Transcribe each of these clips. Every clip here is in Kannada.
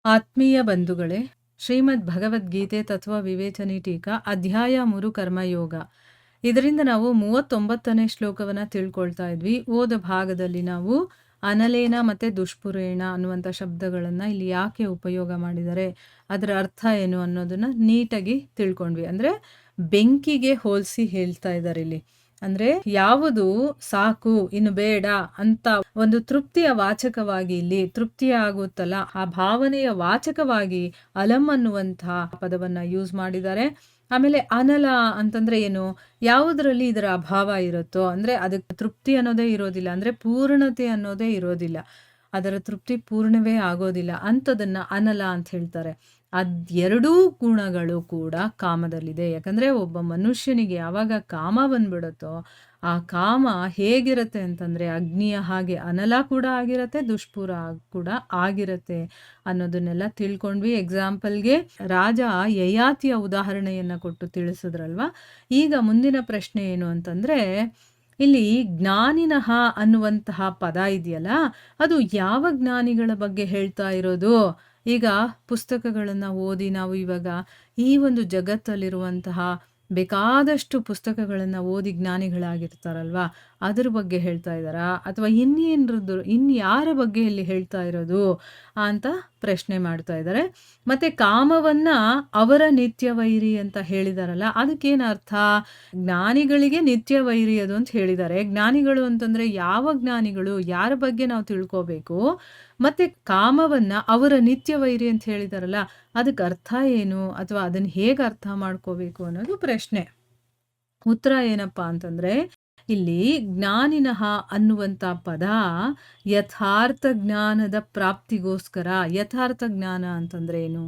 ಆತ್ಮೀಯ ಬಂಧುಗಳೇ, ಶ್ರೀಮದ್ ಭಗವದ್ಗೀತೆ ತತ್ವ ವಿವೇಚನೆ ಟೀಕಾ ಅಧ್ಯಾಯ 3 ಕರ್ಮಯೋಗ. ಇದರಿಂದ ನಾವು 39ನೇ ಶ್ಲೋಕವನ್ನ ತಿಳ್ಕೊಳ್ತಾ ಇದ್ವಿ. ಓದ ಭಾಗದಲ್ಲಿ ನಾವು ಅನಲೇನ ಮತ್ತೆ ದುಷ್ಪುರೇಣ ಅನ್ನುವಂಥ ಶಬ್ದಗಳನ್ನ ಇಲ್ಲಿ ಯಾಕೆ ಉಪಯೋಗ ಮಾಡಿದ್ದಾರೆ, ಅದರ ಅರ್ಥ ಏನು ಅನ್ನೋದನ್ನ ನೀಟಾಗಿ ತಿಳ್ಕೊಂಡ್ವಿ. ಅಂದ್ರೆ ಬೆಂಕಿಗೆ ಹೋಲಿಸಿ ಹೇಳ್ತಾ ಇದ್ದಾರೆ ಇಲ್ಲಿ. ಅಂದ್ರೆ ಯಾವುದು ಸಾಕು ಇನ್ನು ಬೇಡ ಅಂತ ಒಂದು ತೃಪ್ತಿಯ ವಾಚಕವಾಗಿ ಇಲ್ಲಿ ತೃಪ್ತಿಯ ಆಗುತ್ತಲ್ಲ, ಆ ಭಾವನೆಯ ವಾಚಕವಾಗಿ ಅಲಂ ಅನ್ನುವಂತಹ ಪದವನ್ನ ಯೂಸ್ ಮಾಡಿದ್ದಾರೆ. ಆಮೇಲೆ ಅನಲ ಅಂತಂದ್ರೆ ಏನು, ಯಾವುದರಲ್ಲಿ ಇದರ ಅಭಾವ ಇರುತ್ತೋ, ಅಂದ್ರೆ ಅದಕ್ಕೆ ತೃಪ್ತಿ ಅನ್ನೋದೇ ಇರೋದಿಲ್ಲ, ಅಂದ್ರೆ ಪೂರ್ಣತೆ ಅನ್ನೋದೇ ಇರೋದಿಲ್ಲ, ಅದರ ತೃಪ್ತಿ ಪೂರ್ಣವೇ ಆಗೋದಿಲ್ಲ ಅಂಥದನ್ನ ಅನಲ ಅಂತ ಹೇಳ್ತಾರೆ. ಎರಡೂ ಗುಣಗಳು ಕೂಡ ಕಾಮದಲ್ಲಿದೆ. ಯಾಕಂದ್ರೆ ಒಬ್ಬ ಮನುಷ್ಯನಿಗೆ ಯಾವಾಗ ಕಾಮ ಬಂದ್ಬಿಡುತ್ತೋ, ಆ ಕಾಮ ಹೇಗಿರುತ್ತೆ ಅಂತಂದ್ರೆ ಅಗ್ನಿಯ ಹಾಗೆ ಅನಲ ಕೂಡ ಆಗಿರತ್ತೆ, ದುಷ್ಪುರ ಕೂಡ ಆಗಿರತ್ತೆ ಅನ್ನೋದನ್ನೆಲ್ಲ ತಿಳ್ಕೊಂಡ್ವಿ. ಎಕ್ಸಾಂಪಲ್ಗೆ ರಾಜ ಯಯಾತಿಯ ಉದಾಹರಣೆಯನ್ನ ಕೊಟ್ಟು ತಿಳಿಸಿದ್ರಲ್ವಾ. ಈಗ ಮುಂದಿನ ಪ್ರಶ್ನೆ ಏನು ಅಂತಂದ್ರೆ, ಇಲ್ಲಿ ಜ್ಞಾನಿನಃ ಅನ್ನುವಂತಹ ಪದ ಇದೆಯಲ್ಲ, ಅದು ಯಾವ ಜ್ಞಾನಿಗಳ ಬಗ್ಗೆ ಹೇಳ್ತಾ ಇರೋದು? ಈಗ ಪುಸ್ತಕಗಳನ್ನು ಓದಿ ನಾವು ಇವಾಗ ಈ ಒಂದು ಜಗತ್ತಲ್ಲಿರುವಂತಹ ಬೇಕಾದಷ್ಟು ಪುಸ್ತಕಗಳನ್ನು ಓದಿ ಜ್ಞಾನಿಗಳಾಗಿರ್ತಾರಲ್ವಾ, ಅದ್ರ ಬಗ್ಗೆ ಹೇಳ್ತಾ ಇದ್ದಾರಾ, ಅಥವಾ ಇನ್ಯಾರ ಬಗ್ಗೆ ಇಲ್ಲಿ ಹೇಳ್ತಾ ಇರೋದು ಅಂತ ಪ್ರಶ್ನೆ ಮಾಡ್ತಾ ಇದ್ದಾರೆ. ಮತ್ತೆ ಕಾಮವನ್ನ ಅವರ ನಿತ್ಯ ವೈರಿ ಅಂತ ಹೇಳಿದಾರಲ್ಲ, ಅದಕ್ಕೇನು ಅರ್ಥ? ಜ್ಞಾನಿಗಳಿಗೆ ನಿತ್ಯ ವೈರಿ ಅದು ಅಂತ ಹೇಳಿದ್ದಾರೆ. ಜ್ಞಾನಿಗಳು ಅಂತಂದ್ರೆ ಯಾವ ಜ್ಞಾನಿಗಳು, ಯಾರ ಬಗ್ಗೆ ನಾವು ತಿಳ್ಕೋಬೇಕು? ಮತ್ತೆ ಕಾಮವನ್ನ ಅವರ ನಿತ್ಯ ವೈರಿ ಅಂತ ಹೇಳಿದಾರಲ್ಲ, ಅದಕ್ಕೆ ಅರ್ಥ ಏನು, ಅಥವಾ ಅದನ್ನ ಹೇಗೆ ಅರ್ಥ ಮಾಡ್ಕೋಬೇಕು ಅನ್ನೋದು ಪ್ರಶ್ನೆ. ಉತ್ತರ ಏನಪ್ಪಾ ಅಂತಂದ್ರೆ, ಇಲ್ಲಿ ಜ್ಞಾನಿನಃ ಅನ್ನುವಂಥ ಪದ ಯಥಾರ್ಥ ಜ್ಞಾನದ ಪ್ರಾಪ್ತಿಗೋಸ್ಕರ. ಯಥಾರ್ಥ ಜ್ಞಾನ ಅಂತಂದ್ರೆ ಏನು?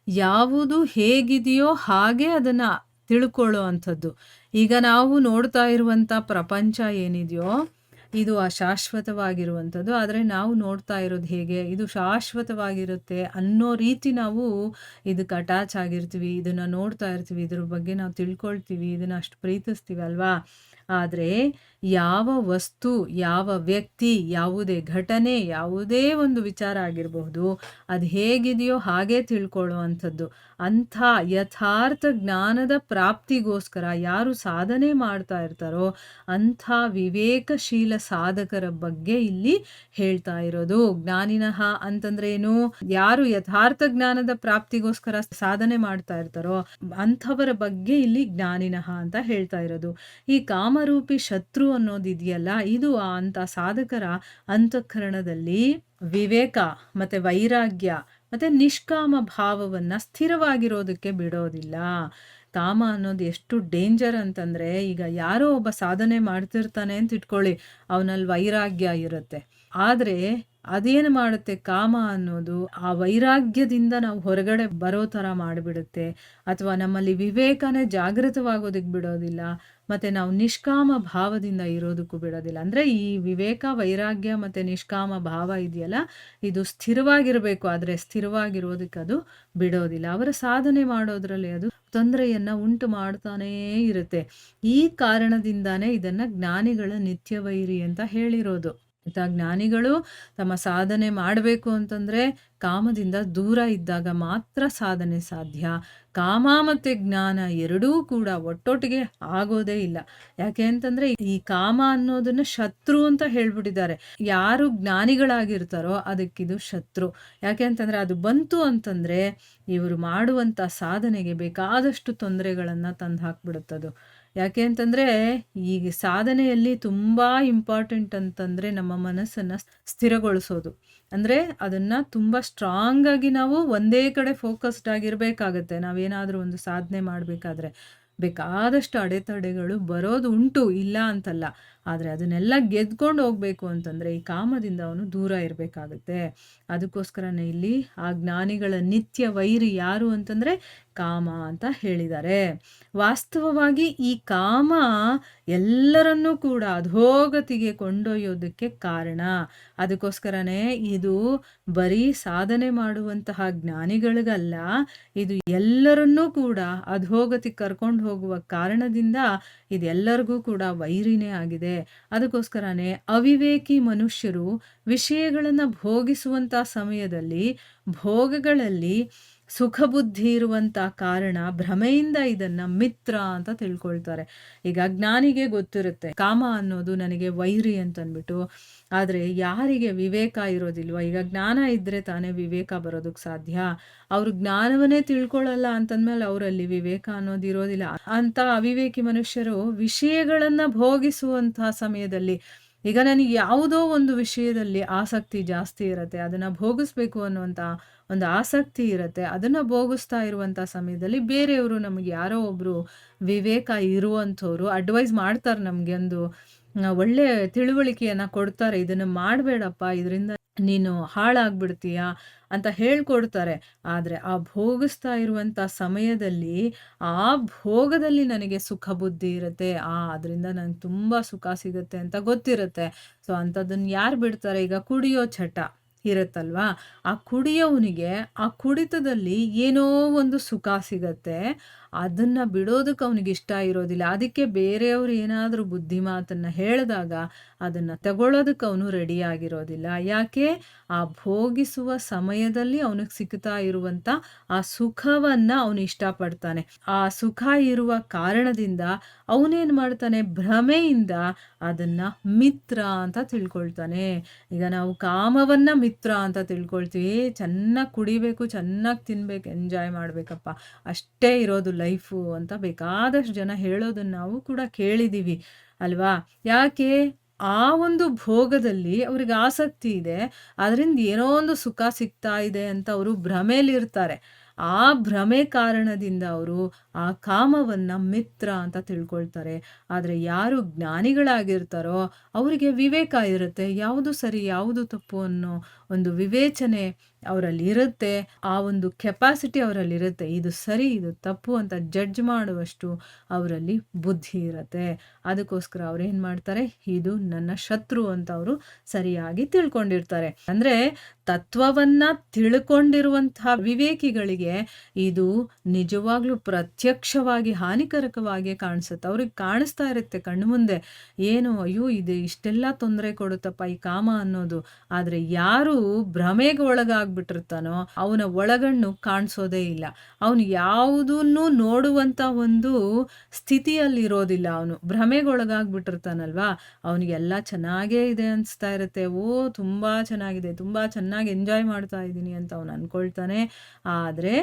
ಯಾವುದು ಹೇಗಿದೆಯೋ ಹಾಗೆ ಅದನ್ನ ತಿಳ್ಕೊಳ್ಳೋ ಅಂಥದ್ದು. ಈಗ ನಾವು ನೋಡ್ತಾ ಇರುವಂಥ ಪ್ರಪಂಚ ಏನಿದೆಯೋ ಇದು ಅಶಾಶ್ವತವಾಗಿರುವಂಥದ್ದು. ಆದರೆ ನಾವು ನೋಡ್ತಾ ಇರೋದು ಹೇಗೆ, ಇದು ಶಾಶ್ವತವಾಗಿರುತ್ತೆ ಅನ್ನೋ ರೀತಿ ನಾವು ಇದಕ್ಕೆ ಅಟ್ಯಾಚ್ ಆಗಿರ್ತೀವಿ, ಇದನ್ನು ನೋಡ್ತಾ ಇರ್ತೀವಿ, ಇದ್ರ ಬಗ್ಗೆ ನಾವು ತಿಳ್ಕೊಳ್ತೀವಿ, ಇದನ್ನು ಅಷ್ಟು ಪ್ರೀತಿಸ್ತೀವಿ ಅಲ್ವಾ. ಆದರೆ ಯಾವ ವಸ್ತು, ಯಾವ ವ್ಯಕ್ತಿ, ಯಾವುದೇ ಘಟನೆ, ಯಾವುದೇ ಒಂದು ವಿಚಾರ ಆಗಿರಬಹುದು, ಅದು ಹೇಗಿದೆಯೋ ಹಾಗೆ ತಿಳ್ಕೊಳ್ಳೋ ಅಂಥದ್ದು. ಅಂಥ ಯಥಾರ್ಥ ಜ್ಞಾನದ ಪ್ರಾಪ್ತಿಗೋಸ್ಕರ ಯಾರು ಸಾಧನೆ ಮಾಡ್ತಾ ಇರ್ತಾರೋ ಅಂಥ ವಿವೇಕಶೀಲ ಸಾಧಕರ ಬಗ್ಗೆ ಇಲ್ಲಿ ಹೇಳ್ತಾ ಇರೋದು. ಜ್ಞಾನಿನಃ ಅಂತಂದ್ರೆ ಏನು? ಯಾರು ಯಥಾರ್ಥ ಜ್ಞಾನದ ಪ್ರಾಪ್ತಿಗೋಸ್ಕರ ಸಾಧನೆ ಮಾಡ್ತಾ ಇರ್ತಾರೋ ಅಂಥವರ ಬಗ್ಗೆ ಇಲ್ಲಿ ಜ್ಞಾನಿನಃ ಅಂತ ಹೇಳ್ತಾ ಇರೋದು. ಈ ಕಾಮರೂಪಿ ಶತ್ರು ಅನ್ನೋದಿದೆಯಲ್ಲ, ಇದು ಅಂತ ಸಾಧಕರ ಅಂತಃಕರಣದಲ್ಲಿ ವಿವೇಕ ಮತ್ತೆ ವೈರಾಗ್ಯ ಮತ್ತೆ ನಿಷ್ಕಾಮ ಭಾವವನ್ನ ಸ್ಥಿರವಾಗಿರೋದಕ್ಕೆ ಬಿಡೋದಿಲ್ಲ. ಕಾಮ ಅನ್ನೋದು ಎಷ್ಟು ಡೇಂಜರ್ ಅಂತಂದ್ರೆ, ಈಗ ಯಾರೋ ಒಬ್ಬ ಸಾಧನೆ ಮಾಡ್ತಿರ್ತಾನೆ ಅಂತ ಇಟ್ಕೊಳ್ಳಿ, ಅವನಲ್ಲಿ ವೈರಾಗ್ಯ ಇರುತ್ತೆ, ಆದ್ರೆ ಅದೇನು ಮಾಡುತ್ತೆ ಕಾಮ ಅನ್ನೋದು, ಆ ವೈರಾಗ್ಯದಿಂದ ನಾವು ಹೊರಗಡೆ ಬರೋ ಥರ ಮಾಡಿಬಿಡುತ್ತೆ, ಅಥವಾ ನಮ್ಮಲ್ಲಿ ವಿವೇಕನೇ ಜಾಗೃತವಾಗೋದಕ್ಕೆ ಬಿಡೋದಿಲ್ಲ, ಮತ್ತೆ ನಾವು ನಿಷ್ಕಾಮ ಭಾವದಿಂದ ಇರೋದಕ್ಕೂ ಬಿಡೋದಿಲ್ಲ. ಅಂದ್ರೆ ಈ ವಿವೇಕ, ವೈರಾಗ್ಯ ಮತ್ತೆ ನಿಷ್ಕಾಮ ಭಾವ ಇದೆಯಲ್ಲ, ಇದು ಸ್ಥಿರವಾಗಿರಬೇಕು, ಆದರೆ ಸ್ಥಿರವಾಗಿರೋದಕ್ಕೆ ಅದು ಬಿಡೋದಿಲ್ಲ. ಅವರ ಸಾಧನೆ ಮಾಡೋದ್ರಲ್ಲಿ ಅದು ತೊಂದರೆಯನ್ನ ಉಂಟು ಮಾಡ್ತಾನೇ ಇರುತ್ತೆ. ಈ ಕಾರಣದಿಂದಾನೇ ಇದನ್ನ ಜ್ಞಾನಿಗಳ ನಿತ್ಯ ವೈರಿ ಅಂತ ಹೇಳಿರೋದು. ಜ್ಞಾನಿಗಳು ತಮ್ಮ ಸಾಧನೆ ಮಾಡಬೇಕು ಅಂತಂದ್ರೆ ಕಾಮದಿಂದ ದೂರ ಇದ್ದಾಗ ಮಾತ್ರ ಸಾಧನೆ ಸಾಧ್ಯ. ಕಾಮ ಮತ್ತೆ ಜ್ಞಾನ ಎರಡೂ ಕೂಡ ಒಟ್ಟೊಟ್ಟಿಗೆ ಆಗೋದೇ ಇಲ್ಲ. ಯಾಕೆ ಅಂತಂದ್ರೆ ಈ ಕಾಮ ಅನ್ನೋದನ್ನ ಶತ್ರು ಅಂತ ಹೇಳ್ಬಿಟ್ಟಿದ್ದಾರೆ. ಯಾರು ಜ್ಞಾನಿಗಳಾಗಿರ್ತಾರೋ ಅದಕ್ಕಿದು ಶತ್ರು. ಯಾಕೆ ಅಂತಂದ್ರೆ ಅದು ಬಂತು ಅಂತಂದ್ರೆ ಇವರು ಮಾಡುವಂತ ಸಾಧನೆಗೆ ಬೇಕಾದಷ್ಟು ತೊಂದರೆಗಳನ್ನ ತಂದು ಹಾಕ್ಬಿಡುತ್ತದು. ಯಾಕೆ ಅಂತಂದ್ರೆ ಈಗ ಸಾಧನೆಯಲ್ಲಿ ತುಂಬಾ ಇಂಪಾರ್ಟೆಂಟ್ ಅಂತಂದ್ರೆ ನಮ್ಮ ಮನಸ್ಸನ್ನ ಸ್ಥಿರಗೊಳಿಸೋದು. ಅಂದ್ರೆ ಅದನ್ನ ತುಂಬಾ ಸ್ಟ್ರಾಂಗ್ ಆಗಿ ನಾವು ಒಂದೇ ಕಡೆ ಫೋಕಸ್ಡ್ ಆಗಿರ್ಬೇಕಾಗತ್ತೆ. ನಾವೇನಾದ್ರೂ ಒಂದು ಸಾಧನೆ ಮಾಡ್ಬೇಕಾದ್ರೆ ಬೇಕಾದಷ್ಟು ಅಡೆತಡೆಗಳು ಬರೋದು ಉಂಟು, ಇಲ್ಲ ಅಂತಲ್ಲ, ಆದರೆ ಅದನ್ನೆಲ್ಲ ಗೆದ್ಕೊಂಡು ಹೋಗ್ಬೇಕು ಅಂತಂದ್ರೆ ಈ ಕಾಮದಿಂದ ಅವನು ದೂರ ಇರಬೇಕಾಗತ್ತೆ. ಅದಕ್ಕೋಸ್ಕರನೇ ಇಲ್ಲಿ ಆ ಜ್ಞಾನಿಗಳ ನಿತ್ಯ ವೈರಿ ಯಾರು ಅಂತಂದ್ರೆ ಕಾಮ ಅಂತ ಹೇಳಿದ್ದಾರೆ. ವಾಸ್ತವವಾಗಿ ಈ ಕಾಮ ಎಲ್ಲರನ್ನೂ ಕೂಡ ಅಧೋಗತಿಗೆ ಕೊಂಡೊಯ್ಯೋದಕ್ಕೆ ಕಾರಣ. ಅದಕ್ಕೋಸ್ಕರನೇ ಇದು ಬರೀ ಸಾಧನೆ ಮಾಡುವಂತಹ ಜ್ಞಾನಿಗಳಿಗಲ್ಲ, ಇದು ಎಲ್ಲರನ್ನೂ ಕೂಡ ಅಧೋಗತಿ ಕರ್ಕೊಂಡು ಹೋಗುವ ಕಾರಣದಿಂದ ಇದೆಲ್ಲರಿಗೂ ಕೂಡ ವೈರಿನೇ ಆಗಿದೆ. ಅದಕ್ಕೋಸ್ಕರನೇ ಅವಿವೇಕಿ ಮನುಷ್ಯರು ವಿಷಯಗಳನ್ನು ಭೋಗಿಸುವಂಥ ಸಮಯದಲ್ಲಿ ಭೋಗಗಳಲ್ಲಿ ಸುಖ ಬುದ್ಧಿ ಇರುವಂಥ ಕಾರಣ ಭ್ರಮೆಯಿಂದ ಇದನ್ನ ಮಿತ್ರ ಅಂತ ತಿಳ್ಕೊಳ್ತಾರೆ. ಈಗ ಜ್ಞಾನಿಗೆ ಗೊತ್ತಿರುತ್ತೆ ಕಾಮ ಅನ್ನೋದು ನನಗೆ ವೈರಿ ಅಂತನ್ಬಿಟ್ಟು. ಆದರೆ ಯಾರಿಗೆ ವಿವೇಕ ಇರೋದಿಲ್ವ, ಈಗ ಜ್ಞಾನ ಇದ್ದರೆ ತಾನೇ ವಿವೇಕ ಬರೋದಕ್ಕೆ ಸಾಧ್ಯ. ಅವರು ಜ್ಞಾನವನ್ನೇ ತಿಳ್ಕೊಳ್ಳಲ್ಲ ಅಂತಂದ್ಮೇಲೆ ಅವರಲ್ಲಿ ವಿವೇಕ ಅನ್ನೋದು ಇರೋದಿಲ್ಲ. ಅಂತ ಅವಿವೇಕಿ ಮನುಷ್ಯರು ವಿಷಯಗಳನ್ನು ಭೋಗಿಸುವಂತಹ ಸಮಯದಲ್ಲಿ, ಈಗ ನನಗೆ ಯಾವುದೋ ಒಂದು ವಿಷಯದಲ್ಲಿ ಆಸಕ್ತಿ ಜಾಸ್ತಿ ಇರುತ್ತೆ, ಅದನ್ನು ಭೋಗಿಸ್ಬೇಕು ಅನ್ನುವಂಥ ಒಂದು ಆಸಕ್ತಿ ಇರುತ್ತೆ, ಅದನ್ನು ಭೋಗಿಸ್ತಾ ಇರುವಂಥ ಸಮಯದಲ್ಲಿ ಬೇರೆಯವರು, ನಮಗೆ ಯಾರೋ ಒಬ್ಬರು ವಿವೇಕ ಇರುವಂಥವ್ರು ಅಡ್ವೈಸ್ ಮಾಡ್ತಾರೆ, ನಮಗೆ ಒಂದು ಒಳ್ಳೆ ತಿಳುವಳಿಕೆಯನ್ನು ಕೊಡ್ತಾರೆ, ಇದನ್ನು ಮಾಡಬೇಡಪ್ಪ, ಇದರಿಂದ ನೀನು ಹಾಳಾಗ್ಬಿಡ್ತೀಯ ಅಂತ ಹೇಳ್ಕೊಡ್ತಾರೆ. ಆದರೆ ಆ ಭೋಗಿಸ್ತಾ ಇರುವಂಥ ಸಮಯದಲ್ಲಿ ಆ ಭೋಗದಲ್ಲಿ ನನಗೆ ಸುಖ ಬುದ್ಧಿ ಇರುತ್ತೆ, ಅದರಿಂದ ನನಗೆ ತುಂಬ ಸುಖ ಸಿಗುತ್ತೆ ಅಂತ ಗೊತ್ತಿರುತ್ತೆ. ಸೊ ಅಂಥದ್ದನ್ನು ಯಾರು ಬಿಡ್ತಾರೆ? ಈಗ ಕುಡಿಯೋ ಚಟ ಇರುತ್ತಲ್ವಾ, ಆ ಕುಡಿಯೋವನಿಗೆ ಆ ಕುಡಿತದಲ್ಲಿ ಏನೋ ಒಂದು ಸುಖ ಸಿಗತ್ತೆ, ಅದನ್ನ ಬಿಡೋದಕ್ಕೆ ಅವನಿಗೆ ಇಷ್ಟ ಇರೋದಿಲ್ಲ. ಅದಕ್ಕೆ ಬೇರೆಯವರು ಏನಾದರೂ ಬುದ್ಧಿ ಮಾತನ್ನು ಹೇಳಿದಾಗ ಅದನ್ನು ತಗೊಳ್ಳೋದಕ್ಕೆ ಅವನು ರೆಡಿಯಾಗಿರೋದಿಲ್ಲ. ಯಾಕೆ? ಆ ಭೋಗಿಸುವ ಸಮಯದಲ್ಲಿ ಅವನಿಗೆ ಸಿಗ್ತಾ ಇರುವಂಥ ಆ ಸುಖವನ್ನು ಅವನು ಇಷ್ಟಪಡ್ತಾನೆ. ಆ ಸುಖ ಇರುವ ಕಾರಣದಿಂದ ಅವನೇನು ಮಾಡ್ತಾನೆ? ಭ್ರಮೆಯಿಂದ ಅದನ್ನು ಮಿತ್ರ ಅಂತ ತಿಳ್ಕೊಳ್ತಾನೆ. ಈಗ ನಾವು ಕಾಮವನ್ನ ಮಿತ್ರ ಅಂತ ತಿಳ್ಕೊಳ್ತೀವಿ. ಚೆನ್ನಾಗಿ ಕುಡಿಬೇಕು, ಚೆನ್ನಾಗಿ ತಿನ್ಬೇಕು, ಎಂಜಾಯ್ ಮಾಡಬೇಕಪ್ಪ, ಅಷ್ಟೇ ಇರೋದು ಲೈಫು ಅಂತ ಬೇಕಾದಷ್ಟು ಜನ ಹೇಳೋದನ್ನು ನಾವು ಕೂಡ ಕೇಳಿದ್ದೀವಿ ಅಲ್ವಾ? ಯಾಕೆ? ಆ ಒಂದು ಭೋಗದಲ್ಲಿ ಅವ್ರಿಗೆ ಆಸಕ್ತಿ ಇದೆ, ಅದರಿಂದ ಏನೋ ಒಂದು ಸುಖ ಸಿಗ್ತಾ ಇದೆ ಅಂತ ಅವರು ಭ್ರಮೆಯಲ್ಲಿರ್ತಾರೆ. ಆ ಭ್ರಮೆ ಕಾರಣದಿಂದ ಅವರು ಆ ಕಾಮವನ್ನ ಮಿತ್ರ ಅಂತ ತಿಳ್ಕೊಳ್ತಾರೆ. ಆದರೆ ಯಾರು ಜ್ಞಾನಿಗಳಾಗಿರ್ತಾರೋ ಅವರಿಗೆ ವಿವೇಕ ಇರುತ್ತೆ, ಯಾವುದು ಸರಿ ಯಾವುದು ತಪ್ಪು ಅನ್ನೋ ಒಂದು ವಿವೇಚನೆ ಅವರಲ್ಲಿ ಇರುತ್ತೆ. ಆ ಒಂದು ಕೆಪಾಸಿಟಿ ಅವರಲ್ಲಿ ಇರುತ್ತೆ, ಇದು ಸರಿ ಇದು ತಪ್ಪು ಅಂತ ಜಡ್ಜ್ ಮಾಡುವಷ್ಟು ಅವರಲ್ಲಿ ಬುದ್ಧಿ ಇರುತ್ತೆ. ಅದಕ್ಕೋಸ್ಕರ ಅವ್ರು ಏನು ಮಾಡ್ತಾರೆ? ಇದು ನನ್ನ ಶತ್ರು ಅಂತ ಅವರು ಸರಿಯಾಗಿ ತಿಳ್ಕೊಂಡಿರ್ತಾರೆ. ಅಂದರೆ ತತ್ವವನ್ನ ತಿಳ್ಕೊಂಡಿರುವಂತಹ ವಿವೇಕಿಗಳಿಗೆ ಇದು ನಿಜವಾಗ್ಲೂ ಪ್ರತ್ಯಕ್ಷವಾಗಿ ಹಾನಿಕರಕವಾಗಿ ಕಾಣಿಸುತ್ತೆ. ಅವ್ರಿಗೆ ಕಾಣಿಸ್ತಾ ಇರುತ್ತೆ ಕಣ್ಣು ಮುಂದೆ, ಏನು ಅಯ್ಯೋ ಇದು ಇಷ್ಟೆಲ್ಲ ತೊಂದರೆ ಕೊಡುತ್ತಪ್ಪ ಈ ಕಾಮ ಅನ್ನೋದು. ಆದರೆ ಯಾರು ಭ್ರಮೆಗೆ ಒಳಗಾಗ್ಬಿಟ್ಟಿರ್ತಾನೋ ಅವನ ಒಳಗಣ್ಣು ಕಾಣಿಸೋದೇ ಇಲ್ಲ. ಅವನು ಯಾವುದನ್ನು ನೋಡುವಂಥ ಒಂದು ಸ್ಥಿತಿಯಲ್ಲಿ ಇರೋದಿಲ್ಲ. ಅವನು ಭ್ರಮೆಗೆ ಒಳಗಾಗ್ಬಿಟ್ಟಿರ್ತಾನಲ್ವಾ, ಅವನಿಗೆಲ್ಲ ಚೆನ್ನಾಗೇ ಇದೆ ಅನಿಸ್ತಾ ಇರುತ್ತೆ. ತುಂಬ ಚೆನ್ನಾಗಿದೆ, ತುಂಬ ಚೆನ್ನಾಗಿ ಎಂಜಾಯ್ ಮಾಡ್ತಾ ಇದ್ದೀನಿ ಅಂತ ಅವನು ಅಂದ್ಕೊಳ್ತಾನೆ. ಆದರೆ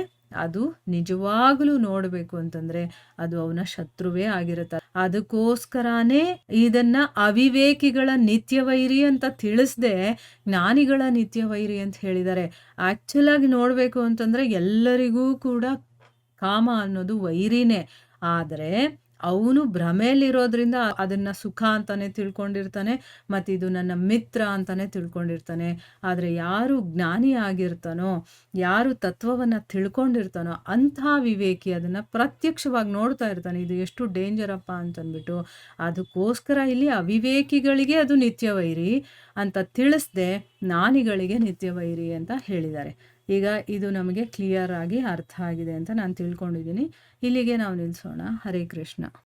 ಅದು ನಿಜವಾಗ್ಲೂ ನೋಡಬೇಕು ಅಂತಂದ್ರೆ ಅದು ಅವನ ಶತ್ರುವೇ ಆಗಿರುತ್ತೆ. ಅದಕ್ಕೋಸ್ಕರನೇ ಇದನ್ನ ಅವಿವೇಕಿಗಳ ನಿತ್ಯವೈರಿ ಅಂತ ತಿಳಿಸ್ದೆ ಜ್ಞಾನಿಗಳ ನಿತ್ಯವೈರಿ ಅಂತ ಹೇಳಿದ್ದಾರೆ. ಆಕ್ಚುಲ್ ಆಗಿ ನೋಡಬೇಕು ಅಂತಂದ್ರೆ ಎಲ್ಲರಿಗೂ ಕೂಡ ಕಾಮ ಅನ್ನೋದು ವೈರಿನೇ. ಆದರೆ ಅವನು ಭ್ರಮೆಯಲ್ಲಿರೋದ್ರಿಂದ ಅದನ್ನ ಸುಖ ಅಂತಾನೆ ತಿಳ್ಕೊಂಡಿರ್ತಾನೆ, ಮತ್ತು ಇದು ನನ್ನ ಮಿತ್ರ ಅಂತಾನೆ ತಿಳ್ಕೊಂಡಿರ್ತಾನೆ. ಆದರೆ ಯಾರು ಜ್ಞಾನಿ ಆಗಿರ್ತಾನೋ, ಯಾರು ತತ್ವವನ್ನು ತಿಳ್ಕೊಂಡಿರ್ತಾನೋ ಅಂಥ ವಿವೇಕಿ ಅದನ್ನು ಪ್ರತ್ಯಕ್ಷವಾಗಿ ನೋಡ್ತಾ ಇರ್ತಾನೆ, ಇದು ಎಷ್ಟು ಡೇಂಜರಪ್ಪ ಅಂತಂದ್ಬಿಟ್ಟು. ಅದಕ್ಕೋಸ್ಕರ ಇಲ್ಲಿ ಅವಿವೇಕಿಗಳಿಗೆ ಅದು ನಿತ್ಯವೈರಿ ಅಂತ ತಿಳಿಸ್ದೆ ಜ್ಞಾನಿಗಳಿಗೆ ನಿತ್ಯವೈರಿ ಅಂತ ಹೇಳಿದ್ದಾರೆ. ಈಗ ಇದು ನಮಗೆ ಕ್ಲಿಯರ್ ಆಗಿ ಅರ್ಥ ಆಗಿದೆ ಅಂತ ನಾನು ತಿಳ್ಕೊಂಡಿದ್ದೀನಿ. ಇಲ್ಲಿಗೆ ನಾವು ನಿಲ್ಲಿಸೋಣ. ಹರೇ ಕೃಷ್ಣ.